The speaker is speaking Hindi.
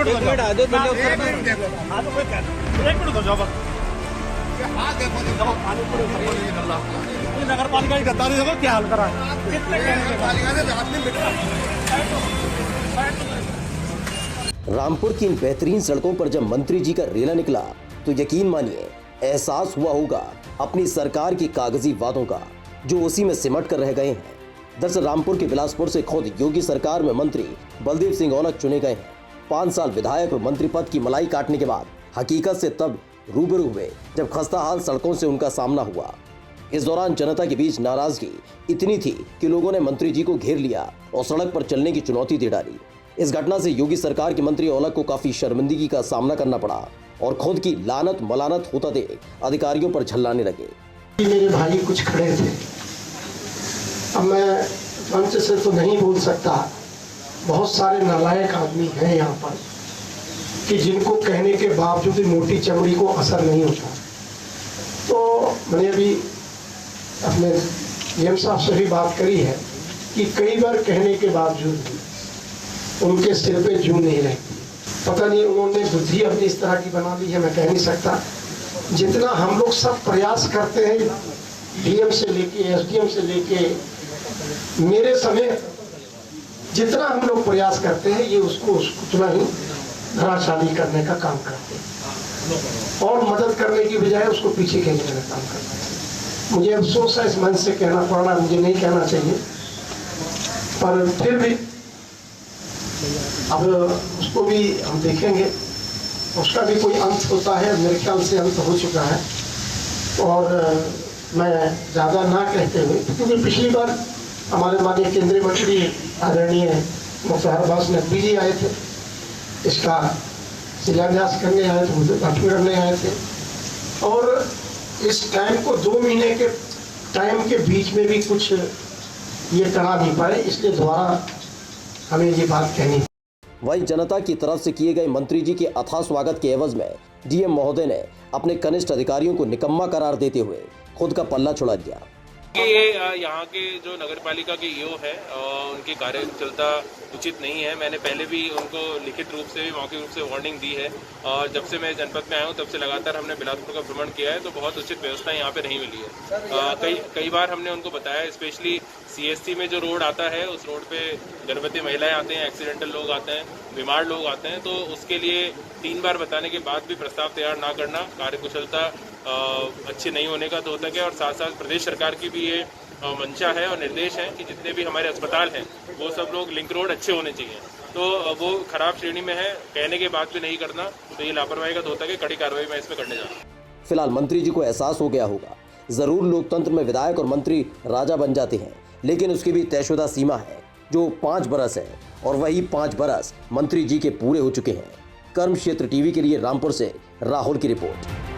मिनट आ जाओ, पहले उत्तर दो। एक मिनट हो जाओ बस। नगर पालिका की गद्दारी देखो क्या हाल करा है। रामपुर की इन बेहतरीन सड़कों पर जब मंत्री जी का रेला निकला तो यकीन मानिए एहसास हुआ होगा अपनी सरकार की कागजी वादों का, जो उसी में सिमट कर रह गए हैं। दरअसल रामपुर के बिलासपुर से खुद योगी सरकार में मंत्री बलदेव सिंह औलख चुने गए हैं। 5 साल विधायक और मंत्री पद की मलाई काटने के बाद हकीकत से तब रूबरू हुए जब खस्ताहाल सड़कों से उनका सामना हुआ। इस दौरान जनता के बीच नाराजगी इतनी थी कि लोगों ने मंत्री जी को घेर लिया और सड़क पर चलने की चुनौती दे डाली। इस घटना से योगी सरकार के मंत्री औलख को काफी शर्मिंदगी का सामना करना पड़ा और खुद की लानत मलानत होता देख अधिकारियों पर झल्लाने लगे। मेरे भाई कुछ खड़े थे, अब मैं मंच से तो नहीं बोल सकता, बहुत सारे नालायक आदमी हैं यहाँ पर कि जिनको कहने के बावजूद भी मोटी चमड़ी को असर नहीं होता। तो मैंने अभी अपने डीएम साहब से भी बात करी है कि कई बार कहने के बावजूद भी उनके सिर पे जूं नहीं रहती। पता नहीं उन्होंने बुद्धि अपनी इस तरह की बना ली है, मैं कह नहीं सकता। जितना हम लोग सब प्रयास करते हैं, डीएम से लेके एसडीएम से लेके मेरे समय जितना हम लोग प्रयास करते हैं, ये उसको उतना ही धराशाली करने का काम करते हैं और मदद करने की बजाय उसको पीछे खींचने का काम करते हैं। मुझे अफसोस है इस मंच से कहना पड़ रहा है, मुझे नहीं कहना चाहिए, पर फिर भी अब उसको भी हम देखेंगे, उसका भी कोई अंत होता है। मेरे ख्याल से अंत हो चुका है। और मैं ज़्यादा ना कहते हुए, क्योंकि पिछली बार हमारे माननीय केंद्रीय मंत्री आदरणीय मुख्तार अब्बास नकवी जी आए थे, इसका शिलान्यास करने आए थे, उद्घाटन करने आए थे, और इस टाइम को 2 महीने के टाइम के बीच में भी कुछ ये करा नहीं पाए, इसलिए दोबारा हमें ये बात कहनी। वहीं जनता की तरफ से किए गए मंत्री जी के अथाह स्वागत के एवज में डीएम महोदय ने अपने कनिष्ठ अधिकारियों को निकम्मा करार देते हुए खुद का पल्ला छुड़ा दिया। ये यहाँ के जो नगर पालिका के ईओ है उनकी कार्यकुशलता उचित नहीं है। मैंने पहले भी उनको लिखित रूप से भी मौखिक रूप से वार्निंग दी है और जब से मैं जनपद में आया हूँ तब से लगातार हमने बिलासपुर का भ्रमण किया है, तो बहुत उचित व्यवस्था यहाँ पे नहीं मिली है। कई बार हमने उनको बताया, स्पेशली सीएससी में जो रोड आता है उस रोड पे गर्भवती महिलाएं आते हैं, एक्सीडेंटल लोग आते हैं, बीमार लोग आते हैं, तो उसके लिए 3 बार बताने के बाद भी प्रस्ताव तैयार ना करना कार्यकुशलता अच्छी नहीं होने का द्योतक है। और साथ साथ प्रदेश सरकार की भी ये मंशा है और निर्देश है कि जितने भी हमारे अस्पताल हैं वो सब लोग लिंक रोड अच्छे होने चाहिए, तो वो खराब श्रेणी में है। कहने के बाद भी नहीं करना, तो ये लापरवाही का द्योतक है। कड़ी कार्रवाई मैं इसमें करने जा रहा हूँ। फिलहाल मंत्री जी को एहसास हो गया होगा, जरूर लोकतंत्र में विधायक और मंत्री राजा बन जाते हैं, लेकिन उसकी भी तयशुदा सीमा है जो 5 बरस है, और वही 5 बरस मंत्री जी के पूरे हो चुके हैं। कर्म क्षेत्र टीवी के लिए रामपुर से राहुल की रिपोर्ट।